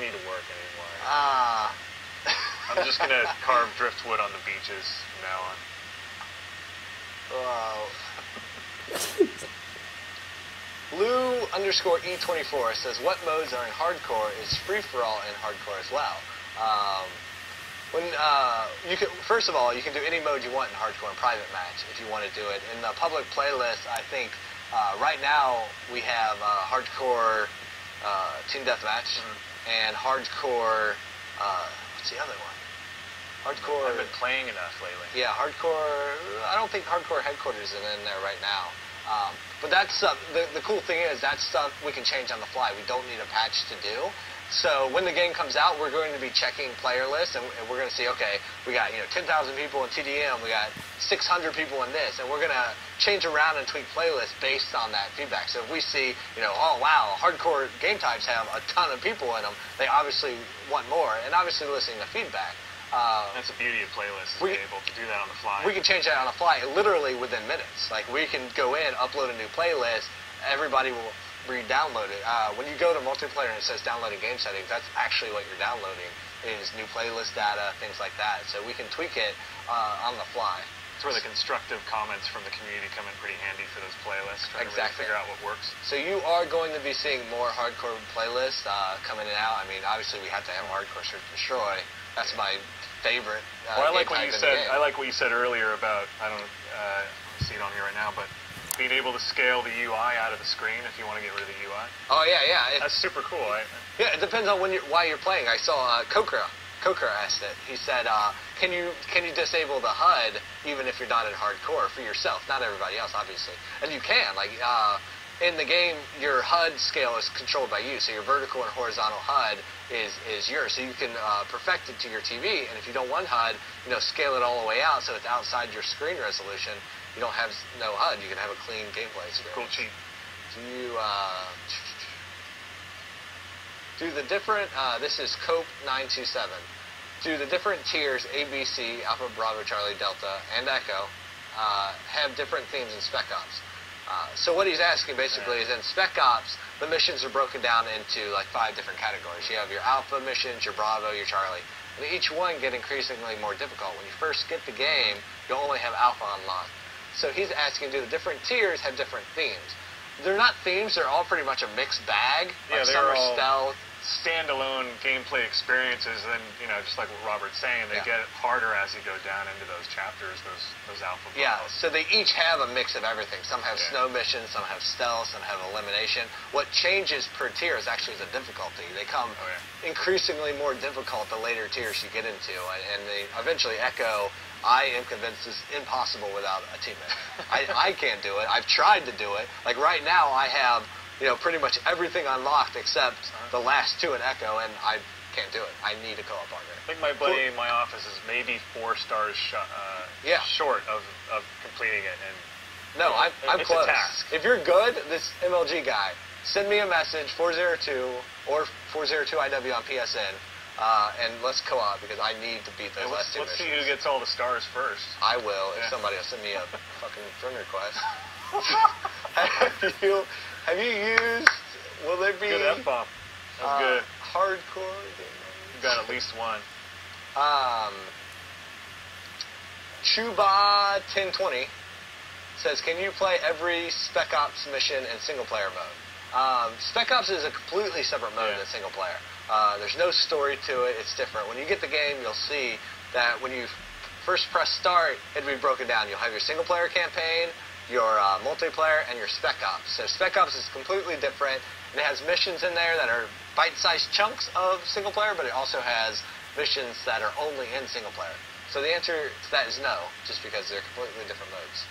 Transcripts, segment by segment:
need to work anymore. Ah. I'm just going to carve driftwood on the beaches from now on. Wow. Lou_E24 says, what modes are in hardcore is free-for-all in hardcore as well. First of all, you can do any mode you want in hardcore in private match if you want to do it. In the public playlist, I think right now we have hardcore team deathmatch and hardcore. What's the other one? Hardcore. I've been playing enough lately. Yeah, hardcore. I don't think hardcore headquarters is in there right now. But that's the cool thing is that stuff we can change on the fly. We don't need a patch to do. So when the game comes out, we're going to be checking player lists, and we're going to see, okay, we got 10,000 people in TDM, we got 600 people in this, and we're going to change around and tweak playlists based on that feedback. So if we see, oh wow, hardcore game types have a ton of people in them, they obviously want more, and obviously listening to feedback. That's the beauty of playlists, to be able to do that on the fly. We can change that on the fly, literally within minutes. Like we can go in, upload a new playlist, everybody will re-download it. When you go to multiplayer and it says downloading game settings, that's actually what you're downloading is new playlist data, things like that. So we can tweak it on the fly. It's where the constructive comments from the community come in pretty handy for those playlists, trying to really figure out what works. So you are going to be seeing more hardcore playlists coming in and out. I mean, obviously we have to have hardcore search and destroy. That's my favorite. Well, I like what you said. I like what you said earlier about I don't see it on here right now, but being able to scale the UI out of the screen if you want to get rid of the UI. Oh yeah. That's super cool. Yeah, it depends on why you're playing. I saw Kokra asked it. He said, can you disable the HUD even if you're not in hardcore for yourself, not everybody else, obviously. And you can. Like in the game, your HUD scale is controlled by you. So your vertical and horizontal HUD is yours. So you can perfect it to your TV. And if you don't want HUD, scale it all the way out so it's outside your screen resolution. You don't have no HUD. You can have a clean gameplay experience. Cool cheat. Do the different, this is Cope927. Do the different tiers, A, B, C, Alpha, Bravo, Charlie, Delta, and Echo, have different themes in Spec Ops? So what he's asking basically is in Spec Ops, the missions are broken down into like 5 different categories. You have your Alpha missions, your Bravo, your Charlie. And each one get increasingly more difficult. When you first get the game, you'll only have Alpha unlocked. So he's asking, do the different tiers have different themes? They're not themes, they're all pretty much a mixed bag. Yeah, like they're some are all stealth. standalone gameplay experiences, and just like what Robert's saying, they get harder as you go down into those chapters, those alpha battles. Yeah, so they each have a mix of everything. Some have snow missions, some have stealth, some have elimination. What changes per tier is actually the difficulty. They come increasingly more difficult the later tiers you get into, and they eventually Echo, I am convinced, is impossible without a teammate. I can't do it. I've tried to do it. Like right now, I have pretty much everything unlocked except the last 2 in Echo, and I can't do it. I need a co-op partner. I think my buddy in my office is maybe 4 stars short of completing it. And no, I'm it's close. A task. If you're good, this MLG guy, send me a message, 402 or 402IW on PSN, and let's co-op because I need to beat those last 2 Let's missions. see who gets all the stars first. I will if somebody will send me a fucking friend request. Have you used? Will there be? Good F-bomb. That's good. Hardcore. You got at least one. Chuba1020 says, can you play every Spec Ops mission in single-player mode? Spec Ops is a completely separate mode than single-player. There's no story to it. It's different. When you get the game, you'll see that when you first press start, it'll be broken down. You'll have your single-player campaign, your multiplayer, and your Spec Ops. So Spec Ops is completely different. It has missions in there that are bite-sized chunks of single-player, but it also has missions that are only in single-player. So the answer to that is no, just because they're completely different modes.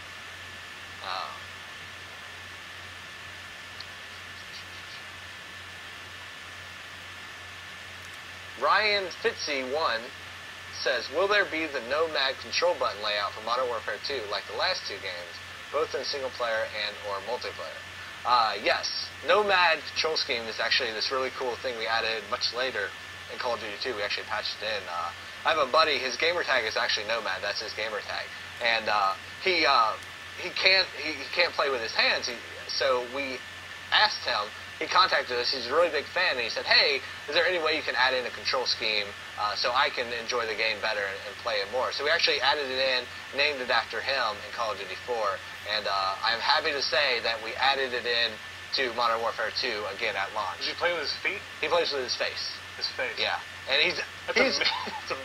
Ryan Fitzy1 says, will there be the Nomad control button layout for Modern Warfare 2 like the last 2 games, both in single-player and or multiplayer? Yes. Nomad control scheme is actually this really cool thing we added much later in Call of Duty 2. We actually patched it in. I have a buddy, his gamer tag is actually Nomad. That's his gamer tag. And he can't play with his hands, so we asked him, he contacted us. He's a really big fan, and he said, hey, is there any way you can add in a control scheme so I can enjoy the game better and play it more? So we actually added it in, named it after him in Call of Duty 4, and I'm happy to say that we added it in to Modern Warfare 2 again at launch. Did you play with his feet? He plays with his face. His face. Yeah. And That's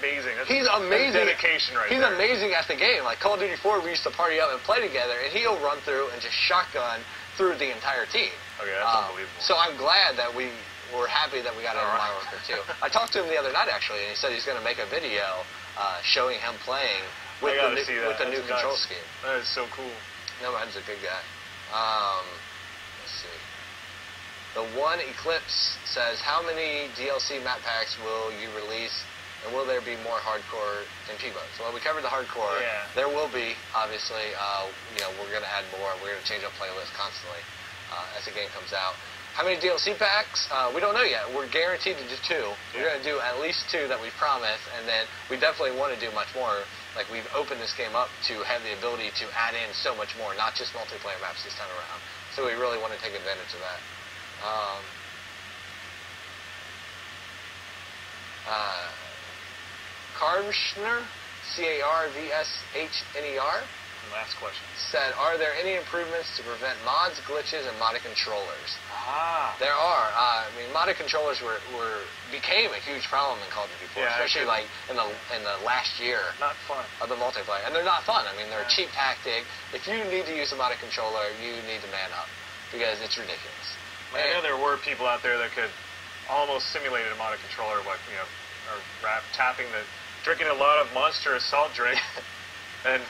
amazing. He's amazing. That's dedication right He's there. amazing at the game. Like Call of Duty 4, we used to party up and play together, and he'll run through and just shotgun through the entire team. Okay, that's unbelievable. So I'm glad that we were happy that we got into Modern Warfare 2. I talked to him the other night, actually, and he said he's going to make a video showing him playing with the new control scheme. That is so cool. No, he's a good guy. Let's see. The One Eclipse says, how many DLC map packs will you release, and will there be more hardcore MP modes? Well, we covered the hardcore. Yeah. There will be, obviously. We're going to add more. We're going to change our playlist constantly as the game comes out. How many DLC packs? We don't know yet. We're guaranteed to do 2. Yeah. We're going to do at least 2 that we promised, and then we definitely want to do much more. Like, we've opened this game up to have the ability to add in so much more, not just multiplayer maps this time around. So we really want to take advantage of that. Carvshner, Carvshner, Last question. said, are there any improvements to prevent mods, glitches, and modded controllers? There are. Modded controllers became a huge problem in Call of Duty 4, especially like in the last year. Not fun. Of the multiplayer, and they're not fun. They're a cheap tactic. If you need to use a modded controller, you need to man up because it's ridiculous. I know there were people out there that could almost simulate a modded controller, drinking a lot of Monster Assault drink and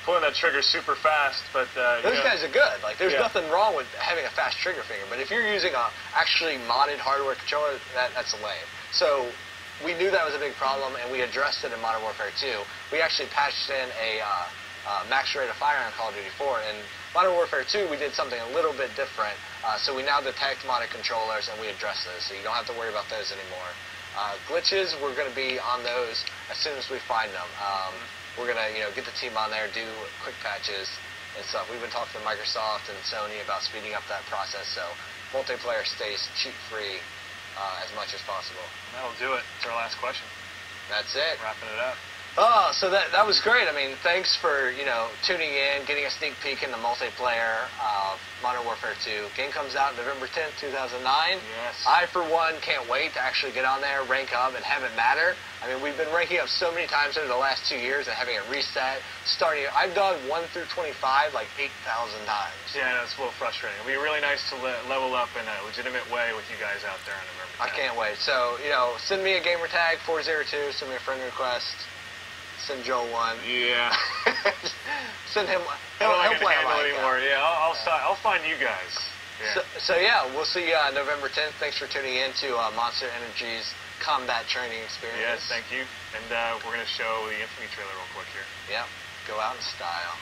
pulling that trigger super fast. But those guys are good. Like, there's nothing wrong with having a fast trigger finger. But if you're using a actually modded hardware controller, that's lame. So we knew that was a big problem, and we addressed it in Modern Warfare 2. We actually patched in a max rate of fire on Call of Duty 4. And Modern Warfare 2, we did something a little bit different. So we now detect modded controllers, and we address those. So you don't have to worry about those anymore. Glitches, we're going to be on those as soon as we find them. We're going to get the team on there, do quick patches and stuff. We've been talking to Microsoft and Sony about speeding up that process so multiplayer stays cheat-free as much as possible. That'll do it. It's our last question. That's it. Wrapping it up. Oh, so that was great. Thanks for, tuning in, getting a sneak peek in the multiplayer of Modern Warfare 2. Game comes out November 10th, 2009. Yes. I, for one, can't wait to actually get on there, rank up, and have it matter. We've been ranking up so many times over the last 2 years and having it reset. I've done 1 through 25 like 8,000 times. Yeah, it's a little frustrating. It'll be really nice to level up in a legitimate way with you guys out there on November 10th. I can't wait. So, send me a gamer tag, 402, send me a friend request. Send Joel one. Yeah. Send him. I don't like handle anymore. Yeah, I'll find you guys. Yeah. So we'll see you November 10th. Thanks for tuning in to Monster Energy's combat training experience. Yes, thank you. And we're going to show the Infamy trailer real quick here. Yep. Go out in style.